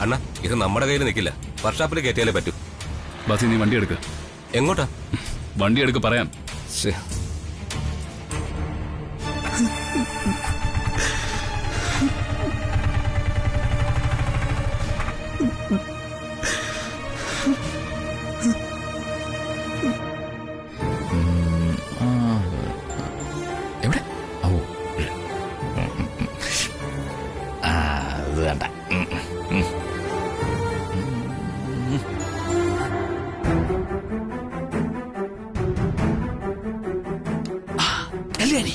അണ്ണാ ഇത് നമ്മുടെ കയ്യിൽ നിൽക്കില്ല, വർക്ക്ഷോപ്പിൽ കയറ്റിയാലേ പറ്റൂ. ബാസി നീ വണ്ടി എടുക്ക. എങ്ങോട്ടാ? വണ്ടി എടുക്ക പറയാം. എവിടെ? ഓ അത് വേണ്ട. കല്യാണി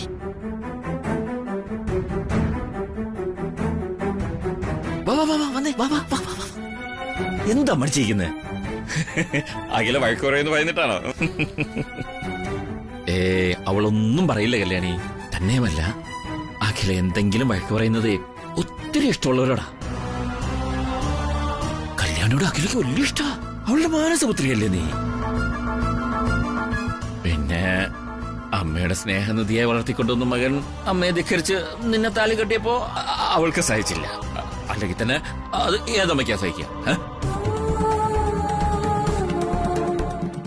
എന്താ മടിച്ചിരിക്കുന്നത്? അഖില വഴക്ക് പറയുന്നു പറയുന്നിട്ടാണോ? അവളൊന്നും പറയില്ല കല്യാണി. തന്നെയുമല്ല, അഖില എന്തെങ്കിലും വഴക്ക് പറയുന്നത് ഒത്തിരി ഇഷ്ടമുള്ളവരോടാ. കല്യാണിയോട് അഖിലക്ക് വലിയ ഇഷ്ട. അവളുടെ മാനസപുത്രിയല്ലേ നീ? പിന്നെ അമ്മയുടെ സ്നേഹനിധിയായി വളർത്തിക്കൊണ്ടുവന്ന മകൻ അമ്മയെ ധിക്കരിച്ച് നിന്നെ താലി കെട്ടിയപ്പോ അവൾക്ക് സഹിച്ചില്ല. അല്ലെങ്കിൽ തന്നെ അത് ഏതമ്മയ്ക്കാ സഹിക്കുക?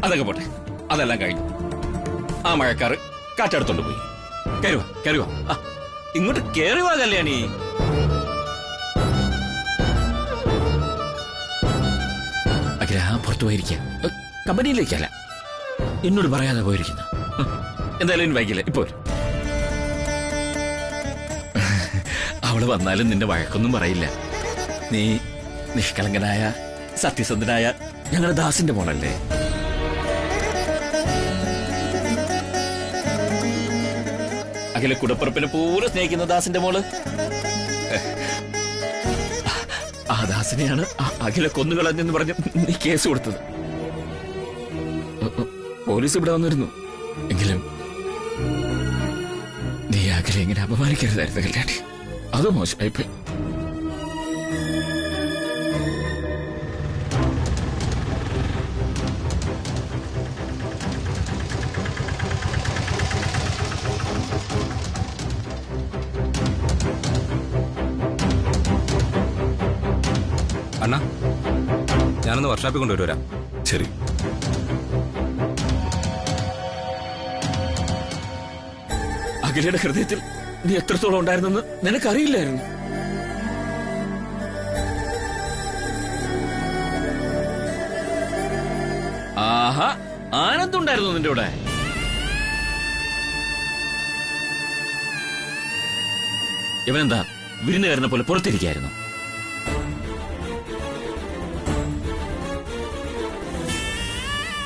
അതൊക്കെ പോട്ടെ, അതെല്ലാം കഴിഞ്ഞു. ആ മഴക്കാറ് കാറ്റെടുത്തോണ്ട് പോയി. കയറുവാ കയറുവാ, ഇങ്ങോട്ട് കയറുവാ കല്യാണി. അഖില പുറത്തു പോയിരിക്കുക, കമ്പനിയിലേക്കല്ല, എന്നോട് പറയാതെ പോയിരിക്കുന്നു. എന്തായാലും വൈകില്ല, ഇപ്പോൾ അവള് വന്നാലും നിന്റെ വഴക്കൊന്നും പറയില്ല. നീ നിഷ്കളങ്കനായ സത്യസന്ധനായ ഞങ്ങളുടെ ദാസിന്റെ മോളല്ലേ? അഖില കുടപ്പുറപ്പിനെ പൂരെ സ്നേഹിക്കുന്ന ദാസിന്റെ മോള്. ആ ദാസിനെയാണ് അഖില കൊന്നുകളഞ്ഞെന്ന് പറഞ്ഞ് നീ കേസ് കൊടുത്തത്. പോലീസ് ഇവിടെ വന്നിരുന്നു. എങ്കിലും നീ അഖില ഇങ്ങനെ അപമാനിക്കരുതായിരുന്നു കല്യാണി. അത് മോശമായിപ്പോയി. അണ്ണാ ഞാനൊന്ന് വർക്ക്ഷോപ്പിൽ കൊണ്ടുവരാം. ശരി. അഖിലയുടെ ഹൃദയത്തിൽ നീ എത്രത്തോളം ഉണ്ടായിരുന്നെന്ന് നിനക്കറിയില്ലായിരുന്നു. ആഹാ, ആനന്ദം ഉണ്ടായിരുന്നു നിന്റെ കൂടെ. ഇവനെന്താ വിരുന്നുകാരനെ പോലെ പുറത്തിരിക്കായിരുന്നു?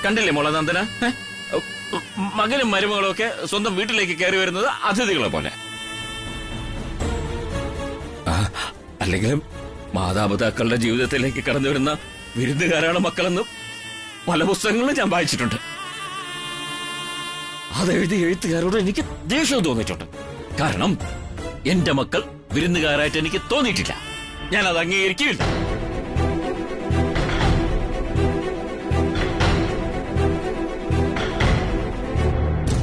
കണ്ടില്ലേ മോളെ നന്ദന, മകനും മരുമകളും ഒക്കെ സ്വന്തം വീട്ടിലേക്ക് കയറി വരുന്നത് അതിഥികളെ പോലെ. അല്ലെങ്കിലും മാതാപിതാക്കളുടെ ജീവിതത്തിലേക്ക് കടന്നു വരുന്ന വിരുന്നുകാരാണ് മക്കളെന്ന് പല പുസ്തകങ്ങളും ഞാൻ വായിച്ചിട്ടുണ്ട്. അതെഴുതി എഴുത്തുകാരോട് എനിക്ക് ദേഷ്യം തോന്നിയിട്ടുണ്ട്. കാരണം എന്റെ മക്കൾ വിരുന്നുകാരായിട്ട് എനിക്ക് തോന്നിയിട്ടില്ല. ഞാനത് അംഗീകരിക്കില്ല.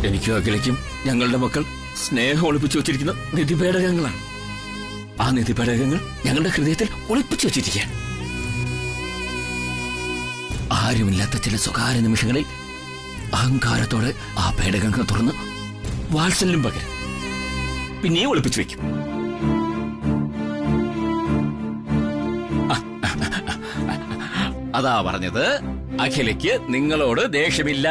എനിക്കും അഖിലയ്ക്കും ഞങ്ങളുടെ മക്കൾ സ്നേഹം ഒളിപ്പിച്ചു വെച്ചിരിക്കുന്ന നിധിപേടകങ്ങളാണ്. ആ നിധിപേടകങ്ങൾ ഞങ്ങളുടെ ഹൃദയത്തിൽ ഒളിപ്പിച്ചു വെച്ചിരിക്കുകയാണ്. ആരുമില്ലാത്ത ചില സ്വകാര്യ നിമിഷങ്ങളിൽ അഹങ്കാരത്തോടെ ആ പേടകങ്ങൾ തുറന്ന് വാത്സല്യം പകരം പിന്നെയും ഒളിപ്പിച്ചു വെക്കും. അതാ പറഞ്ഞത്, അഖിലയ്ക്ക് നിങ്ങളോട് ദേഷ്യമില്ല.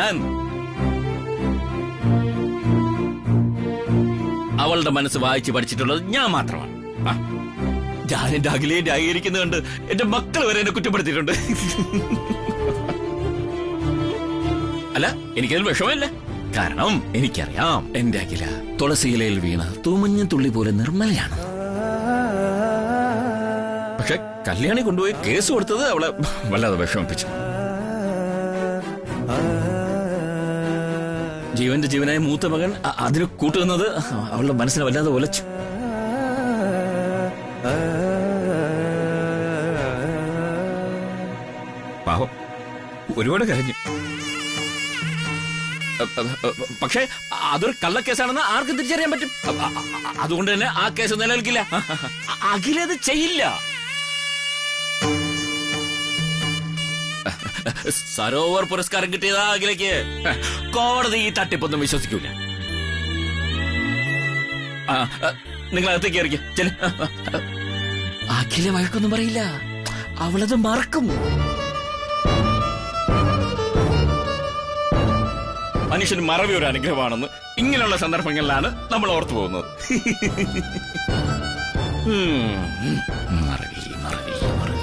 അവളുടെ മനസ്സ് വായിച്ച് പഠിച്ചിട്ടുള്ളത് ഞാൻ മാത്രമാണ്. ഞാൻ എന്റെ അഖിലയെ ന്യായീകരിക്കുന്നത് കണ്ട് എന്റെ മക്കൾ വരെ എന്നെ കുറ്റപ്പെടുത്തിയിട്ടുണ്ട്. അല്ല, എനിക്കതിൽ വിഷമമില്ല. കാരണം എനിക്കറിയാം എന്റെ അഖില തുളസിയിലയിൽ വീണ തൂമഞ്ഞ തുള്ളി പോലെ നിർമ്മലയാണ്. പക്ഷെ കല്യാണി കൊണ്ടുപോയി കേസ് കൊടുത്തത് അവളെ വല്ലാതെ വിഷമിപ്പിച്ചു. ജീവന്റെ ജീവനായ മൂത്ത മകൻ അതിന് കൂട്ടുന്നത് അവളുടെ മനസ്സിനെ വല്ലാതെ ഒലച്ചു. പാവം ഒരുപാട് കരഞ്ഞു. പക്ഷേ അതൊരു കള്ളക്കേസാണെന്ന് ആർക്കും തിരിച്ചറിയാൻ പറ്റും. അതുകൊണ്ട് തന്നെ ആ കേസ് നിലനിൽക്കില്ല. അഖിലത് ചെയ്യില്ല. സരോവർ പുരസ്കാരം കിട്ടിയതാ അഖിലേക്ക്. കോടതി ഈ തട്ടിപ്പൊന്നും വിശ്വസിക്കൂല. നിങ്ങൾ അകത്തേക്ക് ഇറക്കി ചെല്. അഖില വഴക്കൊന്നും പറയില്ല, അവളത് മറക്കും. മനുഷ്യന് മറവി ഒരു അനുഗ്രഹമാണെന്ന് ഇങ്ങനെയുള്ള സന്ദർഭങ്ങളിലാണ് നമ്മൾ ഓർത്തു പോകുന്നത്. മറവി മറവി മറവി.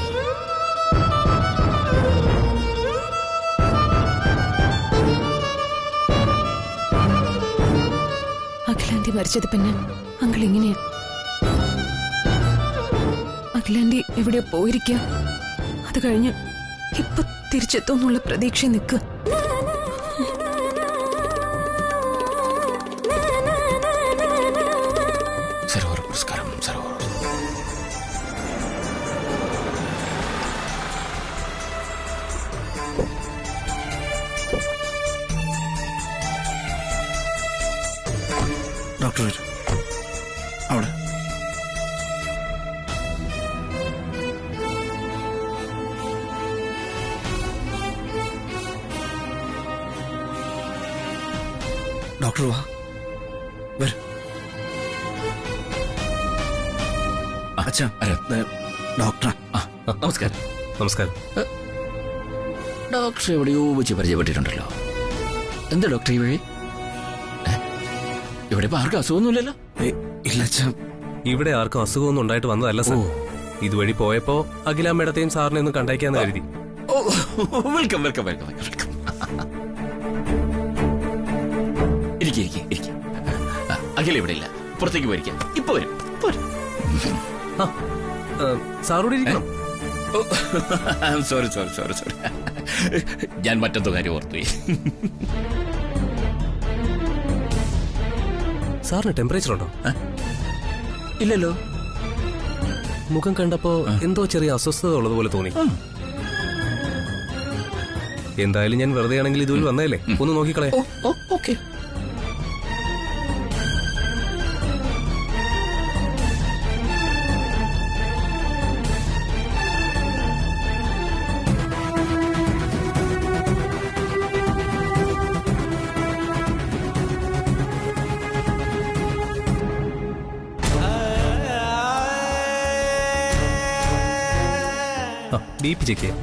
അഖിലാന്റി മരിച്ചത് പിന്നെ അങ്കിൾ ഇങ്ങനെയാ. അഖിലാന്റി എവിടെ പോയിരിക്കുക, അത് കഴിഞ്ഞ് ഇപ്പൊ തിരിച്ചെത്തുന്നുള്ള പ്രതീക്ഷ നിൽക്കുക. സരോവർ പുരസ്കാരം സരോവർ. ഡോക്ടർ വരും അവിടെ. ഡോക്ടർ വാ വരും. അച്ഛാ ഡോക്ടർ. നമസ്കാരം. നമസ്കാരം. ഡോക്ടർ എവിടെയോ വെച്ച് പരിചയപ്പെട്ടിട്ടുണ്ടല്ലോ. എന്താ ഡോക്ടർ ഈ വഴി? ഇവിടെ ഇപ്പൊ ആർക്കും അസുഖമൊന്നുമില്ലല്ലോ? ഇല്ല അച്ഛാ, ഇവിടെ ആർക്കും അസുഖമൊന്നും ഉണ്ടായിട്ട് വന്നതല്ല സാർ. ഇതുവഴി പോയപ്പോ അഖിലാമ്മേടത്തെയും സാറിനെ ഒന്ന് കണ്ടേക്കാന്ന് കരുതി. Welcome welcome welcome welcome. ഇരിക്കും. അഖില ഇവിടെ ഇല്ല, പുറത്തേക്ക് പോയിരിക്കാം. ഇപ്പൊ വരും. സാറോട് ഇരിക്കണം. സോറി ഞാൻ മറ്റെന്തോ കാര്യം ഓർത്തുപോയി. സാറിന് ടെമ്പറേച്ചർ ഉണ്ടോ? ഇല്ലല്ലോ. മുഖം കണ്ടപ്പോ എന്തോ ചെറിയ അസ്വസ്ഥത ഉള്ളതുപോലെ തോന്നി. എന്തായാലും ഞാൻ വെറുതെ ആണെങ്കിൽ ഇതുവരെ വന്നതല്ലേ, ഒന്ന് നോക്കിക്കളെ. ഓക്കെ. ബി.പി ചെക്ക് ചെയ്യാം.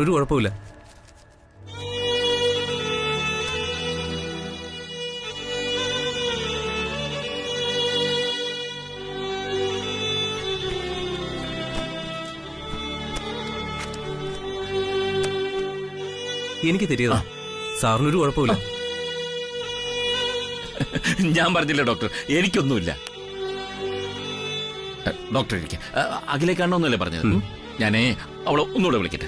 ഒരു കുഴപ്പമില്ല. എനിക്ക് തെറ്റിയതാ, സാറിനൊരു കുഴപ്പമില്ല. ഞാൻ പറഞ്ഞില്ല ഡോക്ടർ, എനിക്കൊന്നുമില്ല. ഡോക്ടർ ഇരിക്കാം. അഖിലെ കാണണമെന്നല്ലേ പറഞ്ഞത്? ഞാനേ അവളെ ഒന്നുകൂടെ വിളിക്കട്ടെ.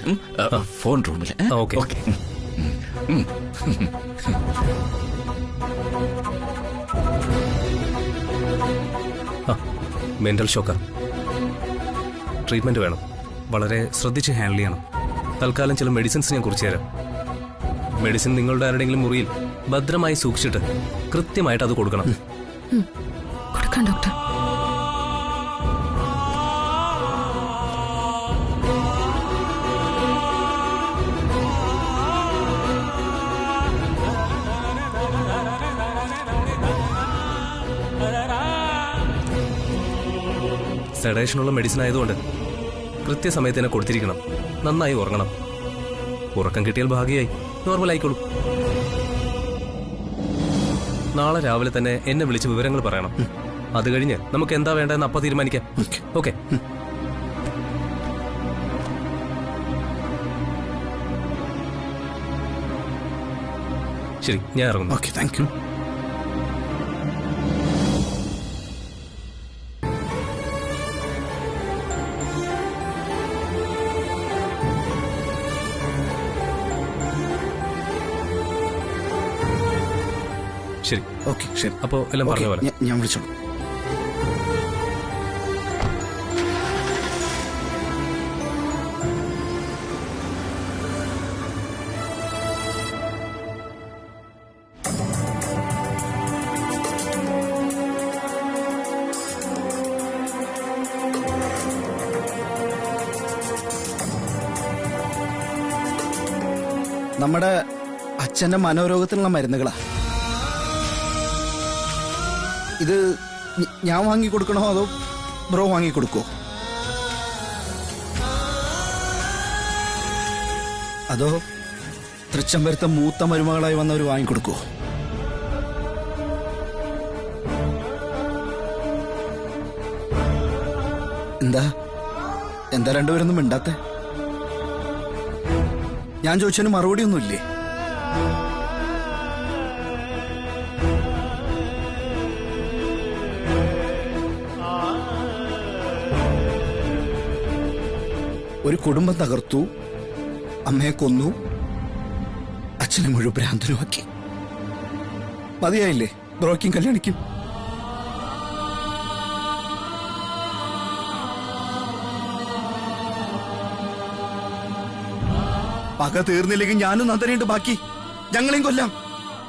ഫോൺ റൂമിൽ. ഓക്കെ. മെന്റൽ ഷോക്കാ. ട്രീറ്റ്മെന്റ് വേണം. വളരെ ശ്രദ്ധിച്ച് ഹാൻഡിൽ ചെയ്യണം. തൽക്കാലം ചില മെഡിസിൻസ് ഞാൻ കുറിച്ച് തരാം. മെഡിസിൻ നിങ്ങളുടെ ആരുടെയെങ്കിലും മുറിയിൽ ഭദ്രമായി സൂക്ഷിച്ചിട്ട് കൃത്യമായിട്ട് അത് കൊടുക്കണം. കൊടുക്കാം ഡോക്ടർ. സെഡേഷനുള്ള മെഡിസിൻ ആയതുകൊണ്ട് കൃത്യസമയത്ത് തന്നെ കൊടുത്തിരിക്കണം. നന്നായി ഉറങ്ങണം. ഉറക്കം കിട്ടിയാൽ ഭാഗ്യമായി, നോർമൽ ആയിക്കോളൂ. നാളെ രാവിലെ തന്നെ എന്നെ വിളിച്ച് വിവരങ്ങൾ പറയണം. അത് കഴിഞ്ഞ് നമുക്ക് എന്താ വേണ്ടതെന്ന് അപ്പം തീരുമാനിക്കാം. ഓക്കെ. ശരി, ഞാൻ ഇറങ്ങുന്നു. Okay, thank you. ശരി. ഓക്കെ ശരി. അപ്പോ എല്ലാം പറഞ്ഞ ഓക്കേ, പോലെ. ഞാൻ വിളിച്ചോളൂ. നമ്മുടെ അച്ഛന്റെ മനോരോഗത്തിനുള്ള മരുന്നുകളാ ഇത്. ഞാൻ വാങ്ങിക്കൊടുക്കണോ അതോ ബ്രോ വാങ്ങിക്കൊടുക്കോ? അതോ തൃച്ചംബരത്തെ മൂത്ത മരുമകളായി വന്നവർ വാങ്ങിക്കൊടുക്കോ? എന്താ രണ്ടുപേരൊന്നും മിണ്ടാത്തെ? ഞാൻ ചോദിച്ചതിന് മറുപടി ഒന്നുമില്ലേ? ഒരു കുടുംബം തകർത്തു, അമ്മയെ കൊന്നു, അച്ഛനെ മുഴുവൻ ഭ്രാന്തനുമാക്കി. മതിയായില്ലേ ബ്രോയ്ക്കും കല്യാണിക്കും? പക തീർന്നില്ലെങ്കിൽ ഞാനും നന്ദനയുണ്ട് ബാക്കി. ഞങ്ങളെയും കൊല്ലാം.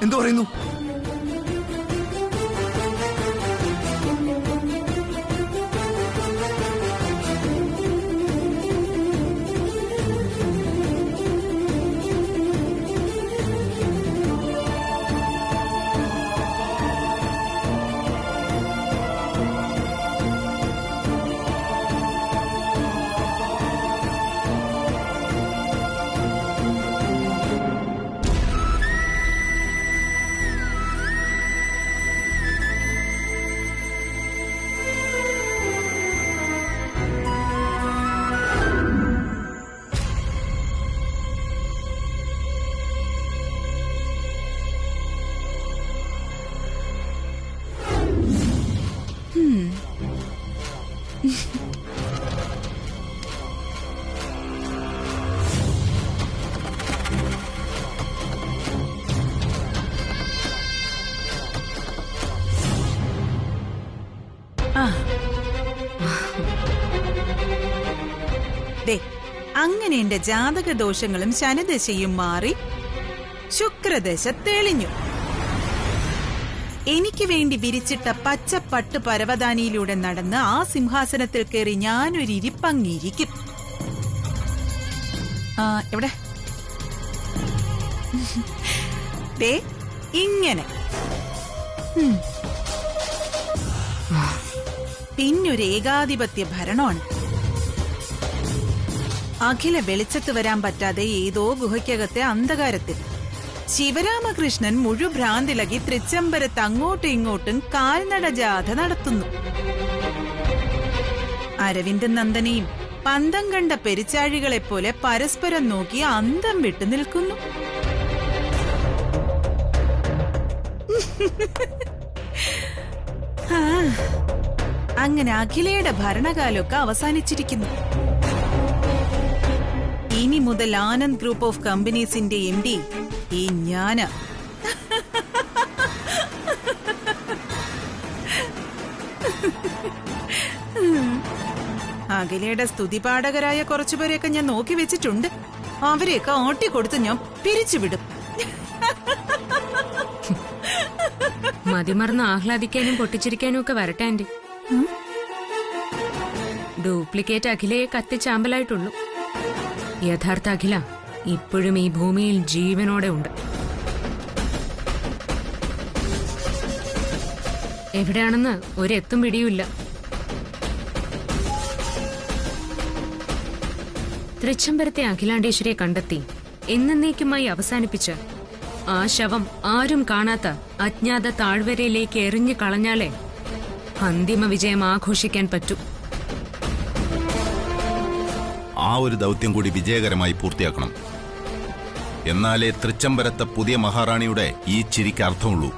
എന്തു പറയുന്നു? അങ്ങനെ എന്റെ ജാതക ദോഷങ്ങളും ശനിദശയും മാറി ശുക്രദശ തെളിഞ്ഞു. എനിക്ക് വേണ്ടി വിരിച്ചിട്ട പച്ചപ്പട്ട് പരവതാനിയിലൂടെ നടന്ന് ആ സിംഹാസനത്തിൽ കയറി ഞാനൊരു ഇരിപ്പങ്ങിരിക്കും. എവിടെ? ഇങ്ങനെ. പിന്നൊരു ഏകാധിപത്യ ഭരണമാണ്. അഖില വെളിച്ചത്ത് വരാൻ പറ്റാതെ ഏതോ ഗുഹയ്ക്കകത്തെ അന്ധകാരത്തിൽ ശിവരാമകൃഷ്ണൻ മുഴുഭ്രാന്തിലകി തൃച്ചംബരത്ത് അങ്ങോട്ടും ഇങ്ങോട്ടും കാൽനട ജാഥ നടത്തുന്നു. അരവിന്ദൻ നന്ദനയും പന്തം കണ്ട പെരിച്ചാഴികളെപ്പോലെ പരസ്പരം നോക്കി അന്തം വിട്ടു നിൽക്കുന്നു. അങ്ങനെ അഖിലയുടെ ഭരണകാലമൊക്കെ അവസാനിച്ചിരിക്കുന്നു. ഇനി മുതൽ ആനന്ദ് ഗ്രൂപ്പ് ഓഫ് കമ്പനീസിന്റെ MD ഈ ഞാന്. അഖിലയുടെ സ്തുതിപാഠകരായ കുറച്ചുപേരെയൊക്കെ ഞാൻ നോക്കി വെച്ചിട്ടുണ്ട്. അവരെയൊക്കെ ആട്ടിക്കൊടുത്ത് ഞാൻ പിരിച്ചുവിടും. മതിമറന്ന് ആഹ്ലാദിക്കാനും പൊട്ടിച്ചിരിക്കാനും ഒക്കെ വരട്ടെ ആന്റി. ഡ്യൂപ്ലിക്കേറ്റ് അഖിലയെ കത്തിച്ചാമ്പലായിട്ടുള്ളൂ. യഥാർത്ഥ അഖില ഇപ്പോഴും ഈ ഭൂമിയിൽ ജീവനോടെ ഉണ്ട്. എവിടെയാണെന്ന് ഒരെത്തും പിടിയുമില്ല. തൃച്ചംബരത്തെ അഖിലാണ്ടേശ്വരിയെ കണ്ടെത്തി എന്നേക്കുമായി അവസാനിപ്പിച്ച് ആ ശവം ആരും കാണാത്ത അജ്ഞാത താഴ്വരയിലേക്ക് എറിഞ്ഞു കളഞ്ഞാലേ അന്തിമ വിജയം ആഘോഷിക്കാൻ പറ്റൂ. ആ ഒരു ദൗത്യം കൂടി വിജയകരമായി പൂർത്തിയാക്കണം. എന്നാലേ തൃച്ചംബരത്തെ പുതിയ മഹാറാണിയുടെ ഈ ചിരിക്ക് അർത്ഥമുള്ളൂ.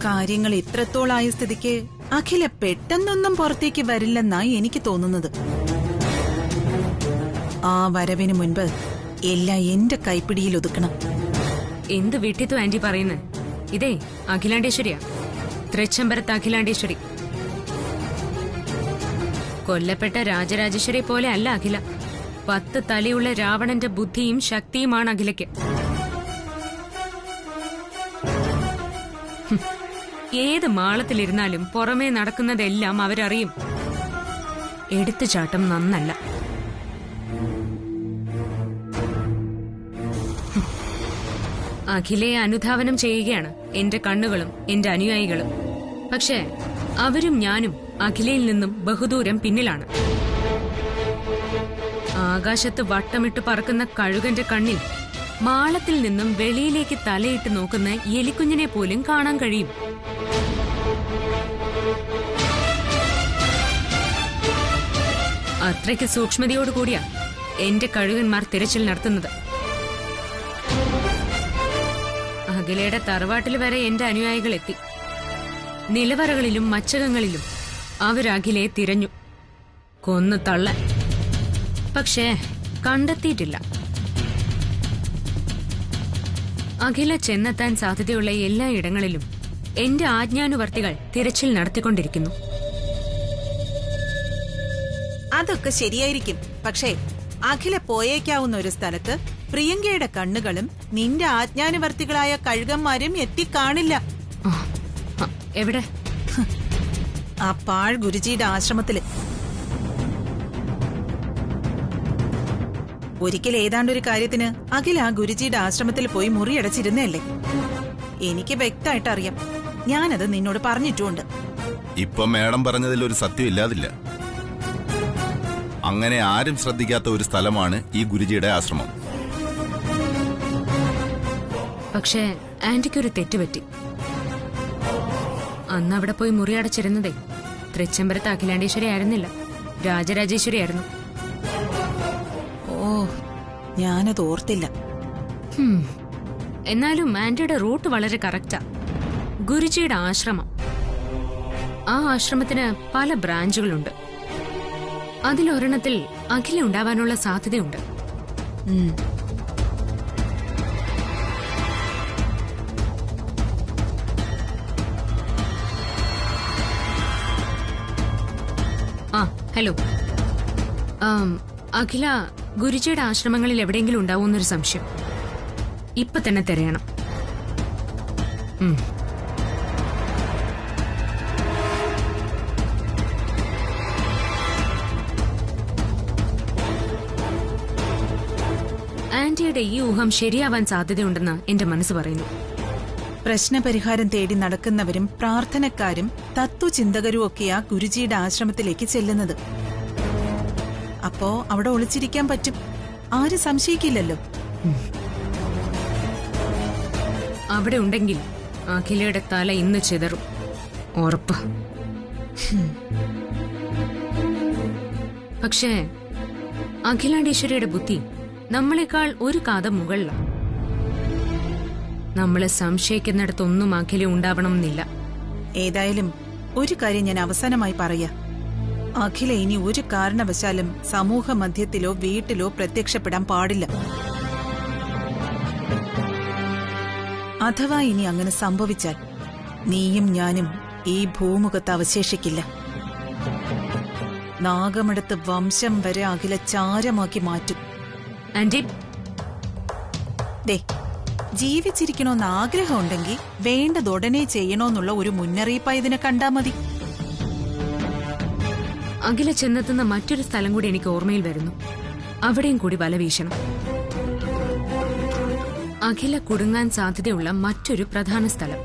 കാര്യങ്ങൾ ഇത്രത്തോളായ സ്ഥിതിക്ക് അഖില പെട്ടെന്നൊന്നും പുറത്തേക്ക് വരില്ലെന്നായി എനിക്ക് തോന്നുന്നത്. ആ വരവിന് മുൻപ് എല്ലാം എന്റെ കൈപ്പിടിയിൽ ഒതുക്കണം. എന്ത് വിട്ടിത്തു ആന്റി പറയുന്നത്? ഇതേ അഖിലാണ്ടേശ്വരിയാ, തൃച്ചംബരത്ത് അഖിലാണ്ടേശ്വരി. കൊല്ലപ്പെട്ട രാജരാജേശ്വരി പോലെ അല്ല അഖില. 10 തലയുള്ള രാവണന്റെ ബുദ്ധിയും ശക്തിയുമാണ് അഖിലയ്ക്ക്. ഏത് മാളത്തിലിരുന്നാലും പുറമേ നടക്കുന്നതെല്ലാം അവരറിയും. എടുത്തുചാട്ടം നന്നല്ല. അഖിലയെ അനുധാവനം ചെയ്യുകയാണ് എന്റെ കണ്ണുകളും എന്റെ അനുയായികളും. പക്ഷേ അവരും ഞാനും അഖിലയിൽ നിന്നും ബഹുദൂരം പിന്നിലാണ്. ആകാശത്ത് വട്ടമിട്ട് പറക്കുന്ന കഴുകന്റെ കണ്ണിൽ മാളത്തിൽ നിന്നും വെളിയിലേക്ക് തലയിട്ട് നോക്കുന്ന എലിക്കുഞ്ഞിനെ പോലും കാണാൻ കഴിയും. അത്രയ്ക്ക് സൂക്ഷ്മതയോടുകൂടിയാ എന്റെ കഴുകന്മാർ തിരച്ചിൽ നടത്തുന്നത്. അഖിലയുടെ തറവാട്ടിൽ വരെ എന്റെ അനുയായികൾ എത്തി. നിലവറകളിലും മച്ചകങ്ങളിലും അവരഖിലയെ തിരഞ്ഞു, കൊന്നു തള്ളാൻ. പക്ഷേ കണ്ടെത്തിയിട്ടില്ല. അഖില ചെന്നെത്താൻ സാധ്യതയുള്ള എല്ലാ ഇടങ്ങളിലും എന്റെ ആജ്ഞാനുവർത്തികൾ തിരച്ചിൽ നടത്തിക്കൊണ്ടിരിക്കുന്നു. അതൊക്കെ ശരിയായിരിക്കും. പക്ഷേ അഖില പോയേക്കാവുന്ന ഒരു സ്ഥലത്ത് പ്രിയങ്കയുടെ കണ്ണുകളും നിന്റെ ആജ്ഞാനുവർത്തികളായ കഴുകന്മാരും എത്തിക്കാണില്ല. എവിടെ? ആ പാഴ് ഗുരുജിയുടെ ആശ്രമത്തില്. ഒരിക്കൽ ഏതാണ്ടൊരു കാര്യത്തിന് അഖില ആ ഗുരുജിയുടെ ആശ്രമത്തിൽ പോയി മുറിയടച്ചിരുന്നല്ലേ? എനിക്ക് വ്യക്തമായിട്ട് അറിയാം. ഞാനത് നിന്നോട് പറഞ്ഞിട്ടുമുണ്ട്. ഇപ്പൊ മേഡം പറഞ്ഞതിൽ ഒരു സത്യം ഇല്ലാതില്ല. അങ്ങനെ ആരും ശ്രദ്ധിക്കാത്ത ഒരു സ്ഥലമാണ് ഈ ഗുരുജിയുടെ ആശ്രമം. പക്ഷേ ആന്റിക്കൊരു തെറ്റുപറ്റി. അന്ന് അവിടെ പോയി മുറിയടച്ചിരുന്നതേ തൃച്ചംബരത്ത് അഖിലാണ്ടേശ്വരി ആയിരുന്നില്ല, രാജരാജേശ്വരി ആയിരുന്നു. ഓ, ഞാനത് ഓർത്തില്ല. എന്നാലും ആന്റിയുടെ റൂട്ട് വളരെ കറക്റ്റാ. ഗുരുജിയുടെ ആശ്രമം. ആ ആശ്രമത്തിന് പല ബ്രാഞ്ചുകളുണ്ട്. അതിലൊരെണ്ണത്തിൽ അഖില ഉണ്ടാവാനുള്ള സാധ്യതയുണ്ട്. ആ ഹലോ, അഖില ഗുരുജിയുടെ ആശ്രമങ്ങളിൽ എവിടെയെങ്കിലും ഉണ്ടാവുമെന്നൊരു സംശയം. ഇപ്പൊ തന്നെ തിരയണം. ആന്റിയുടെ ഈ ഊഹം ശരിയാവാൻ സാധ്യതയുണ്ടെന്ന് എന്റെ മനസ്സ് പറയുന്നു. പ്രശ്നപരിഹാരം തേടി നടക്കുന്നവരും പ്രാർത്ഥനക്കാരും തത്വചിന്തകരും ഒക്കെയാ ഗുരുജിയുടെ ആശ്രമത്തിലേക്ക് ചെല്ലുന്നത്. അപ്പോ അവിടെ ഒളിച്ചിരിക്കാൻ പറ്റും, ആരും സംശയിക്കില്ലല്ലോ. അവിടെ ഉണ്ടെങ്കിൽ അഖിലയുടെ തല ഇന്ന് ചിതറും, ഉറപ്പ്. പക്ഷേ അഖിലാണ്ടേശ്വരിയുടെ ബുദ്ധി നമ്മളെക്കാൾ ഒരു കാത മുകളിലാണ്. നമ്മളെ സംശയിക്കുന്നിടത്തൊന്നും അഖില ഉണ്ടാവണമെന്നില്ല. ഏതായാലും ഒരു കാര്യം ഞാൻ അവസാനമായി പറയാ. അഖില ഇനി ഒരു കാരണവശാലും സമൂഹ മധ്യത്തിലോ വീട്ടിലോ പ്രത്യക്ഷപ്പെടാൻ പാടില്ല. അഥവാ ഇനി അങ്ങനെ സംഭവിച്ചാൽ നീയും ഞാനും ഈ ഭൂമുഖത്ത് അവശേഷിക്കില്ല. നാഗമെടുത്ത് വംശം വരെ അഖില ചാരമാക്കി മാറ്റും. ആന്റി, ദേ, ജീവിച്ചിരിക്കണോന്ന് ആഗ്രഹമുണ്ടെങ്കിൽ വേണ്ടതുടനെ ചെയ്യണോന്നുള്ള ഒരു മുന്നറിയിപ്പായി ഇതിനെ കണ്ടാ മതി. അഖില ചെന്നെത്തുന്ന മറ്റൊരു സ്ഥലം കൂടി എനിക്ക് ഓർമ്മയിൽ വരുന്നു. അവിടെയും കൂടി വല വീശണം. അഖില കുടുങ്ങാൻ സാധ്യതയുള്ള മറ്റൊരു പ്രധാന സ്ഥലം.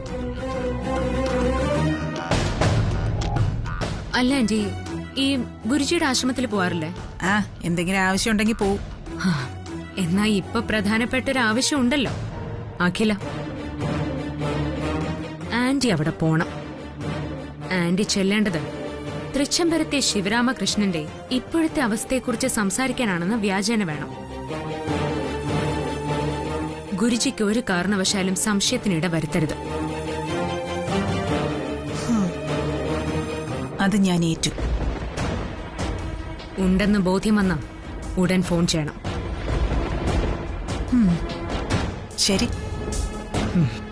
അല്ല ആന്റി, ഈ ഗുരുജിയുടെ ആശ്രമത്തിൽ പോവാറില്ലേ? ആ, എന്തെങ്കിലും ആവശ്യമുണ്ടെങ്കിൽ പോവും. എന്നാ ഇപ്പൊ പ്രധാനപ്പെട്ട ഒരു ആവശ്യം ഉണ്ടല്ലോ, അഖില. ആന്റി അവിടെ പോണം. ആന്റി ചെല്ലേണ്ടത് തൃച്ചംബരത്തെ ശിവരാമകൃഷ്ണന്റെ ഇപ്പോഴത്തെ അവസ്ഥയെക്കുറിച്ച് സംസാരിക്കാനാണെന്ന് വ്യാജേന വേണം. ഗുരുജിക്ക് ഒരു കാരണവശാലും സംശയത്തിനിട വരുത്തരുത്. അത് ഞാൻ ഏറ്റു. ഉണ്ടെന്ന് ബോധ്യം വന്ന ഉടൻ ഫോൺ ചെയ്യണം. ശരി. ഉം.